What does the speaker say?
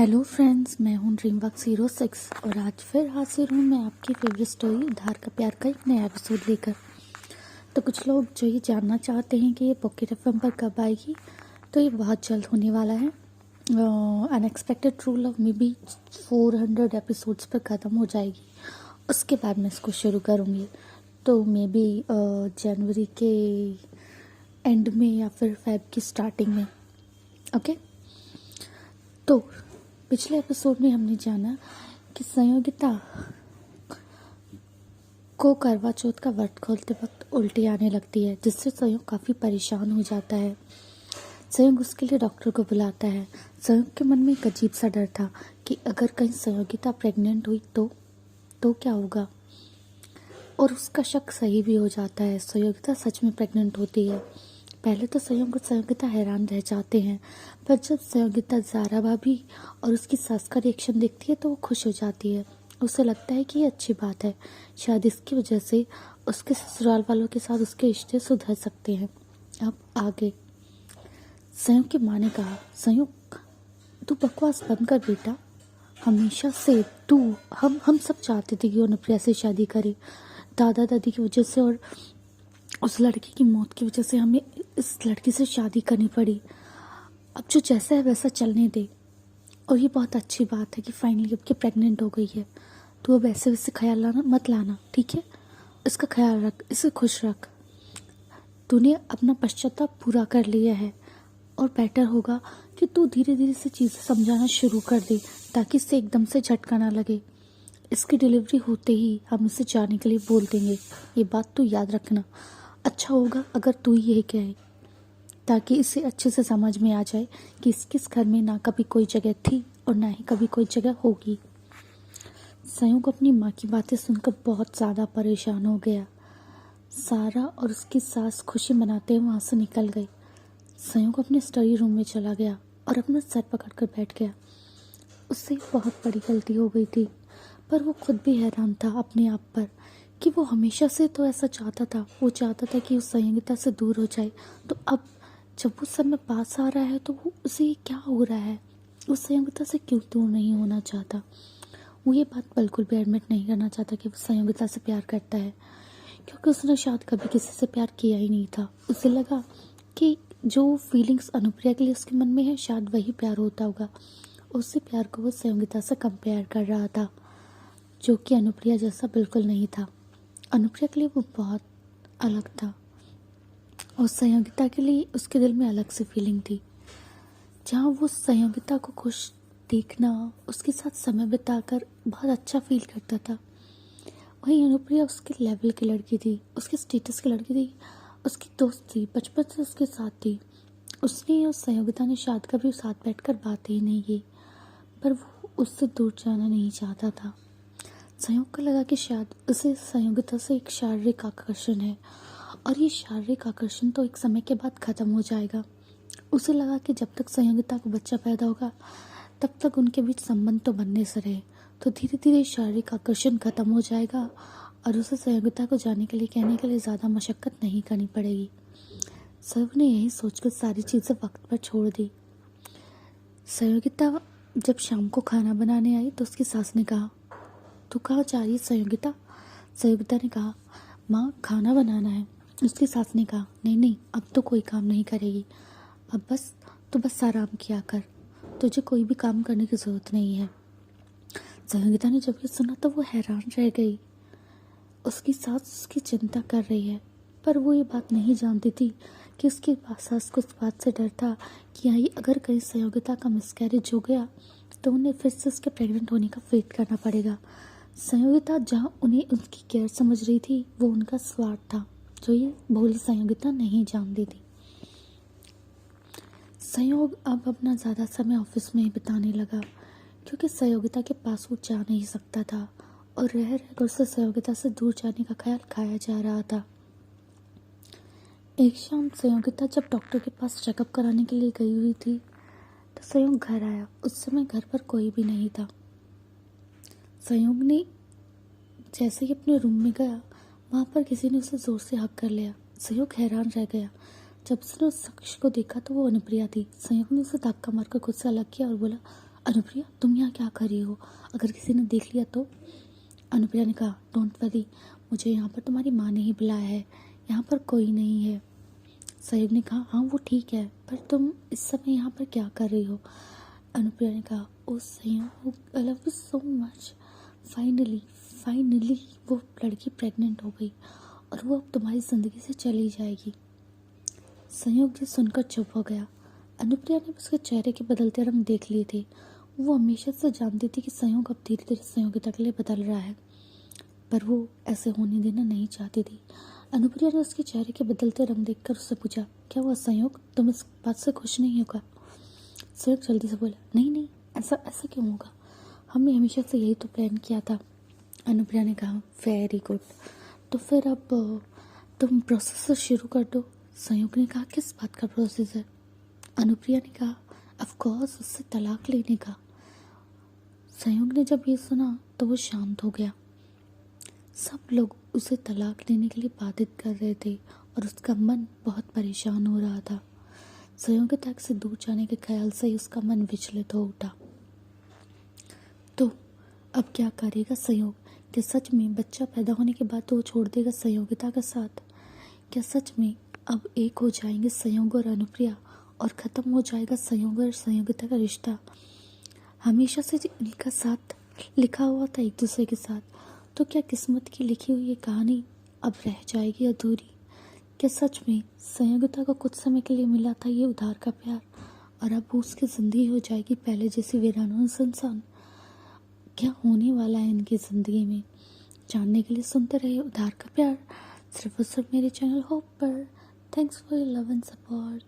Hello friends, मैं हूँ DreamWorks 06 और आज फिर हाजिर हूँ मैं आपकी फेवरेट स्टोरी उधार का प्यार का एक नया एपिसोड लेकर। तो कुछ लोग जो ये जानना चाहते हैं कि ये पॉकेट एफएम पर कब आएगी, तो ये बहुत जल्द होने वाला है। अनएक्सपेक्टेड ट्रू लव में भी 400 एपिसोड्स पर ख़त्म हो जाएगी, उसके बाद मैं इसको शुरू करूँगी। तो मे बी जनवरी के एंड में या फिर फेब की स्टार्टिंग में। ओके, तो पिछले एपिसोड में हमने जाना कि संयोगिता को करवा चौथ का व्रत खोलते वक्त उल्टी आने लगती है, जिससे संयोग काफ़ी परेशान हो जाता है। संयोग उसके लिए डॉक्टर को बुलाता है। संयोग के मन में एक अजीब सा डर था कि अगर कहीं संयोगिता प्रेग्नेंट हुई तो क्या होगा, और उसका शक सही भी हो जाता है। संयोगिता सच में प्रेग्नेंट होती है। पहले तो संयोग और संयोगिता हैरान रह जाते हैं, पर जब संयोगिता ज़ारा भाभी और उसकी सास का रिएक्शन देखती है तो वो खुश हो जाती है। उसे लगता है कि ये अच्छी बात है, शायद इसकी वजह से उसके ससुराल वालों के साथ उसके रिश्ते सुधर सकते हैं। अब आगे संयोग की माँ ने कहा, संयोग तू बकवास बंद कर बेटा, हमेशा से तू हम सब चाहते थे कि अनुप्रिया से शादी करे। दादा दादी की वजह से और उस लड़की की मौत की वजह से हमें इस लड़की से शादी करनी पड़ी। अब जो जैसा है वैसा चलने दे। और ये बहुत अच्छी बात है कि फाइनली अब के प्रेग्नेंट हो गई है, तो अब ऐसे वैसे ख्याल मत लाना, ठीक है? इसका ख्याल रख, इसे खुश रख। तूने अपना पश्चाताप पूरा कर लिया है और बेटर होगा कि तू धीरे धीरे से चीज़ें समझाना शुरू कर दे, ताकि इससे एकदम से झटका ना लगे। इसकी डिलीवरी होते ही हम इसे जाने के लिए बोल देंगे, ये बात तू याद रखना। अच्छा होगा अगर तू ये कहे, ताकि इसे अच्छे से समझ में आ जाए कि इस घर में ना कभी कोई जगह थी और ना ही कभी कोई जगह होगी। संयोग अपनी माँ की बातें सुनकर बहुत ज़्यादा परेशान हो गया। सारा और उसकी सास खुशी मनाते वहाँ से निकल गई। संयोग अपने स्टडी रूम में चला गया और अपना सर पकड़कर बैठ गया। उससे बहुत बड़ी गलती हो गई थी, पर वो खुद भी हैरान था अपने आप पर कि वो हमेशा से तो ऐसा चाहता था। वो चाहता था कि उस संयोगिता से दूर हो जाए, तो अब जब वो समय पास आ रहा है तो वो उसे क्या हो रहा है, उस संयोगिता से क्यों दूर नहीं होना चाहता। वो ये बात बिल्कुल भी एडमिट नहीं करना चाहता कि वो संयोगिता से प्यार करता है, क्योंकि उसने शायद कभी किसी से प्यार किया ही नहीं था। उसे लगा कि जो फीलिंग्स अनुप्रिया के लिए उसके मन में है शायद वही प्यार होता होगा। उससे प्यार को वो संयोगिता से कंपेयर कर रहा था, जो कि अनुप्रिया जैसा बिल्कुल नहीं था। अनुप्रिया के लिए वो बहुत अलग था और संयोगिता के लिए उसके दिल में अलग सी फीलिंग थी। जहाँ वो संयोगिता को खुश देखना, उसके साथ समय बिताकर बहुत अच्छा फील करता था, वहीं अनुप्रिया उसके लेवल की लड़की थी, उसके स्टेटस की लड़की थी, उसकी दोस्त थी, बचपन से उसके साथ थी। उसने और संयोगिता ने शायद कभी साथ बैठकर बातें ही नहीं की, पर वो उससे दूर जाना नहीं चाहता था। संयोग को लगा कि शायद उसे संयोगिता से एक शारीरिक आकर्षण है, और ये शारीरिक आकर्षण तो एक समय के बाद ख़त्म हो जाएगा। उसे लगा कि जब तक संयोगिता को बच्चा पैदा होगा तब तक उनके बीच संबंध तो बनने से रहे, तो धीरे धीरे शारीरिक आकर्षण ख़त्म हो जाएगा और उसे संयोगिता को जाने के लिए कहने के लिए ज़्यादा मशक्क़त नहीं करनी पड़ेगी। संयोग ने यही सोचकर सारी चीज़ें वक्त पर छोड़ दी। संयोगिता जब शाम को खाना बनाने आई तो उसकी सास ने कहा, तू कहाँ जा रही है संयोगिता? संयोगिता ने कहा, माँ खाना बनाना है। उसकी सास ने कहा, नहीं नहीं, अब तो कोई काम नहीं करेगी, अब बस आराम किया कर, तुझे कोई भी काम करने की ज़रूरत नहीं है। संयोगिता ने जब ये सुना तो वो हैरान रह गई। उसकी सास उसकी चिंता कर रही है, पर वो ये बात नहीं जानती थी कि उसकी सास को इस बात से डर था कि यही अगर कहीं संयोगिता का मिसकैरेज हो गया तो उन्हें फिर से उसके प्रेग्नेंट होने का वेट करना पड़ेगा। संयोगिता जहाँ उन्हें उनकी केयर समझ रही थी, वो उनका स्वार्थ था, जो ये भोली संयोगिता नहीं जानती थी। संयोग अब अपना ज़्यादा समय ऑफिस में ही बिताने लगा, क्योंकि संयोगिता के पास वो जा नहीं सकता था और रह रहकर उसे संयोगिता से दूर जाने का ख्याल खाया जा रहा था। एक शाम संयोगिता जब डॉक्टर के पास चेकअप कराने के लिए गई हुई थी तो संयोग घर आया। उस समय घर पर कोई भी नहीं था। संयोग ने जैसे ही अपने रूम में गया, वहाँ पर किसी ने उसे ज़ोर से हक कर लिया। संयोग हैरान रह गया। जब उसने उस शख्स को देखा तो वो अनुप्रिया थी। संयोग ने उसे धक्का मारकर खुद से अलग किया और बोला, अनुप्रिया, तुम यहाँ क्या कर रही हो? अगर किसी ने देख लिया तो? अनुप्रिया ने कहा, डोंट वरी, मुझे यहाँ पर तुम्हारी माँ ने ही बुलाया है, यहाँ पर कोई नहीं है। सहयोग ने कहा, हाँ वो ठीक है, पर तुम इस समय यहाँ पर क्या कर रही हो? अनुप्रिया ने कहा, ओ सहयोग, I love you so much. Finally वो लड़की प्रेग्नेंट हो गई और वो अब तुम्हारी ज़िंदगी से चली जाएगी। संयोग ये सुनकर चुप हो गया। अनुप्रिया ने उसके चेहरे के बदलते रंग देख लिए थे। वो हमेशा से जानती थी कि संयोग अब धीरे धीरे संयोग की तकले बदल रहा है, पर वो ऐसे होने देना नहीं चाहती थी। अनुप्रिया ने उसके चेहरे के बदलते रंग देखकर उससे पूछा, क्या हुआ संयोग, तुम इस बात से खुश नहीं होगा? संयोग जल्दी से बोला, नहीं, ऐसा ऐसा क्यों होगा, हमने हमेशा से यही तो प्लान किया था। अनुप्रिया ने कहा, वेरी गुड, तो फिर अब तुम प्रोसेस शुरू कर दो। संयोग ने कहा, किस बात का प्रोसेस है? अनुप्रिया ने कहा, ऑफ कोर्स उससे तलाक लेने का। संयोग ने जब ये सुना तो वो शांत हो गया। सब लोग उसे तलाक लेने के लिए बाधित कर रहे थे और उसका मन बहुत परेशान हो रहा था। संयोग के तक से दूर जाने के ख्याल से ही उसका मन विचलित हो उठा। तो अब क्या करेगा संयोग? क्या सच में बच्चा पैदा होने के बाद तो वो छोड़ देगा संयोगिता का साथ? क्या सच में अब एक हो जाएंगे संयोग और अनुप्रिया और ख़त्म हो जाएगा संयोग और संयोगिता का रिश्ता? हमेशा से इनका साथ लिखा हुआ था एक दूसरे के साथ, तो क्या किस्मत की लिखी हुई ये कहानी अब रह जाएगी अधूरी? क्या सच में संयोगिता को कुछ समय के लिए मिला था ये उधार का प्यार और अब उसकी ज़िंदगी हो जाएगी पहले जैसी वीरान और सुनसान? क्या होने वाला है इनकी ज़िंदगी में, जानने के लिए सुनते रहे उधार का प्यार, सिर्फ और सिर्फ मेरे चैनल होप पर। Thanks for your love and support.